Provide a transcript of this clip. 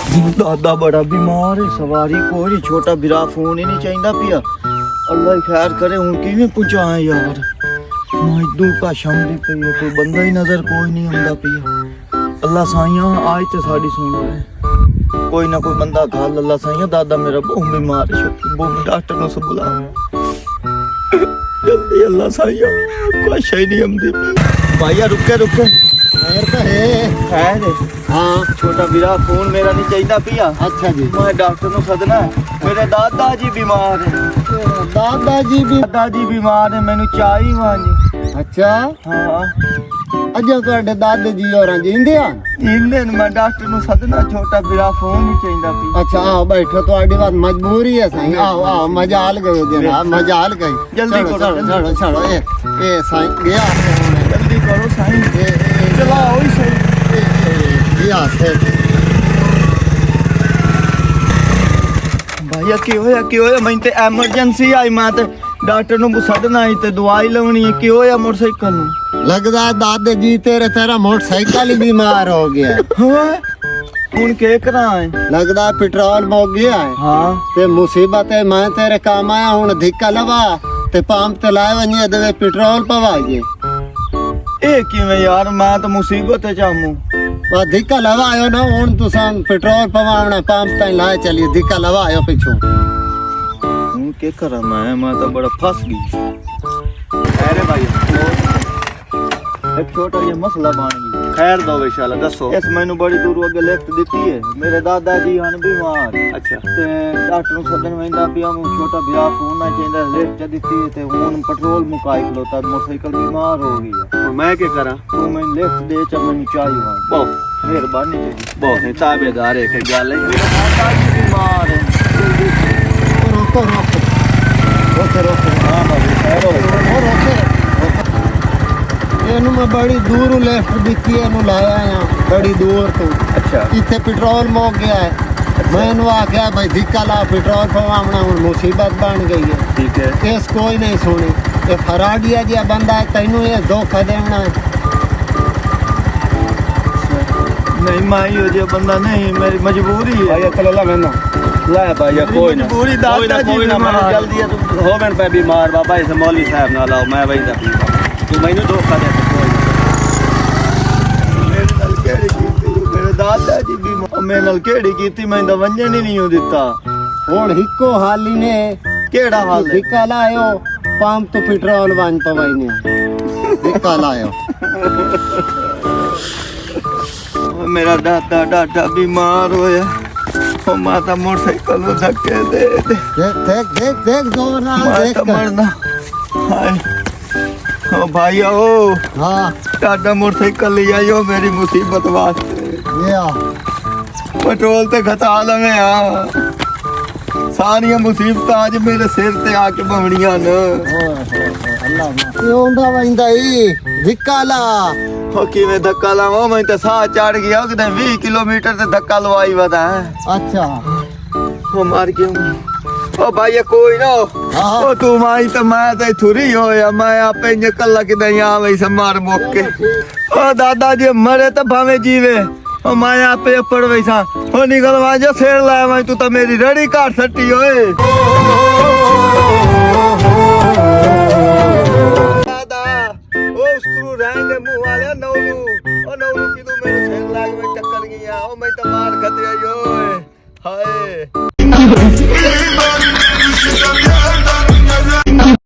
दादा बड़ा बीमार है, सवारी कोई नहीं, छोटा बिरा फोन ही नहीं चाहिए पिया। अल्लाह ही खैर करे, हूं किवें पहुंचाए यार। मजदू का शम पई है, कोई बंदा ही नजर कोई नहीं आंदा पिया। अल्लाह साइया आज तो साड़ी सुन रहे, कोई ना कोई बंदा घाल। अल्लाह साइया दादा मेरा बहुत बीमार है, बहुत डॉक्टर ने सब बुला जल्दी। अल्लाह साइया कोई शय नहीं आंदी। भाईया रुके रुके है हाँ, छोटा बिरा फोन मेरा नहीं चाहिए पिया। अच्छा जी, मैं डॉक्टर नु सदना है, मेरे दादाजी बीमार है। दादाजी बीमार है, मैनू चाही वांज। अच्छा हाँ, अजा तुहाडे दादा जी और जींदे आ? जींदे ने, मैं डॉक्टर नु सदना, छोटा बिरा फोन नहीं चाहिए पिया। अच्छा आओ बैठो, तुहाडी बात मजबूरी है साईं। आओ आओ, मजाल गए जनाब, मजाल गई। जल्दी करो, चलो चलो, ए साईं गया, जल्दी करो साईं, चलाओ ही सही। भैया की होया मैं ते एमरजेंसी आई, मैं ते डॉक्टर नु सदना आई ते दवाई लवनी है। की होया मोटरसाइकिल नु? लगदा है दादे जी तेरा मोटरसाइकिल ही बीमार हो गया। हुन के करा है? लगदा है पेट्रोल मुक गया है। हां ते मुसीबत है, मैं तेरे काम आया, हुन धिक्का लवा ते पंप ते लाए वनी दे पेट्रोल पवाइए। ए किवें यार, मैं तो मुसीबत है चामू। वा धिक्का लवायो ना, हुन तुसां पेट्रोल पवावना पंप ताईं लाए चलिए, धिक्का लवायो पिछू। हूं के करा मैं तो बड़ा फंस गई। अरे भाई एक छोटा ये मसला बन गया। खैर दो इंशाल्लाह, दसो। इस मैनू बड़ी दूर अगे लिफ्ट दी है, मेरे दादाजी हन बीमार। अच्छा ते डॉक्टर नु सदन वेंदा पिया, मु छोटा बिरा फोन ना चाहिदा, लिफ्ट दी है ते हुन पेट्रोल मुकाई खलोता, मोटरसाइकिल बीमार हो गई है। तो मैं के करा? तू मैं लिफ्ट दे च मैनू चाहिए वा। बहुत मेहरबानी तेरी, बहुत ताबेदार है के गल है। मेरा दादाजी बीमार है। रोको रोको रोको रोको, हां भाई ठहरो, रोको। ਇਹਨੂੰ ਮੈਂ ਬੜੀ ਦੂਰ ਲਿਫਟ ਦਿੱਤੀ, ਇਹਨੂੰ ਲਾਇਆ ਆ ਬੜੀ ਦੂਰ ਤੋਂ। ਅੱਛਾ, ਇੱਥੇ ਪੈਟਰੋਲ ਮੁੱਕ ਗਿਆ ਹੈ। ਮੈਂ ਇਹਨੂੰ ਆਖਿਆ ਭਾਈ धिक्का ਲਾ, ਪੈਟਰੋਲ ਪਵਾਉਣਾ, ਹੁਣ ਮੁਸੀਬਤ ਬਣ ਗਈ ਹੈ। ਠੀਕ ਹੈ, ਇਸ ਕੋਈ ਨਹੀਂ ਸੁਣੀ। ਇਹ ਫਰਾਡੀਆ ਜਿਹਾ ਬੰਦਾ ਹੈ, ਤੈਨੂੰ ਇਹ ਧੋਖਾ ਦੇਣਾ ਹੈ। नहीं माई हो जो बंदा नहीं, मेरी मजबूरी है। भाई चल ला मैंने ला भाई, कोई ना मजबूरी, कोई ना मैं जल्दी है, तुम हो मैंने पे बीमार बाबा इस मौलवी साहब ना लाओ, मैं वही दा तू मैंने धोखा दे। मेरे नाल केड़ी कीती, मेरे दादाजी बीमार, मेरे नाल केड़ी कीती, मैं तो वंजन ही नहीं दिता। हुन हिको हाली ने केड़ा हाल धिक्का लायो, पंप तो पेट्रोल वन पवाई ने धिक्का लायो। मेरा दादा बीमार होया, ओ माता मोटरसाइकिल नु धक्के दे दे। देख देख देख जोर ना देख मरना। हाय ओ भाई ओ, हां दादा मोटरसाइकिल ले आयो मेरी मुसीबत वास्ते। ये आ पेट्रोल ते खता लवे आ, सारी मुसीबत आज मेरे सिर ते आके बवणियां न। अल्लाह ये ओंदा वंदा ई धिक्का ला। हो किवें धक्का लावां, मैं तो साह चढ़ गया कि 20 किलोमीटर से धक्का लवाई वदा है। अच्छा हो मार क्यों? ओ भाई कोई ना, ओ तू माई तो मैं तो थुरी होया, मैं आपे निकल के नहीं आवे से मार मोके। ओ दादा जी मरे तो भावे जीवे, ओ मैं आपे पड़ वैसा हो निकलवा जो शेर लाया, मैं तू तो मेरी रड़ी काट सटी होए। स्क्रू रहेंगे मुंह वाले नौलू, ओ नौलू की तू मेरे सेल लाग में टक्कर गया, ओ मैं तो मार खते आयो हाय।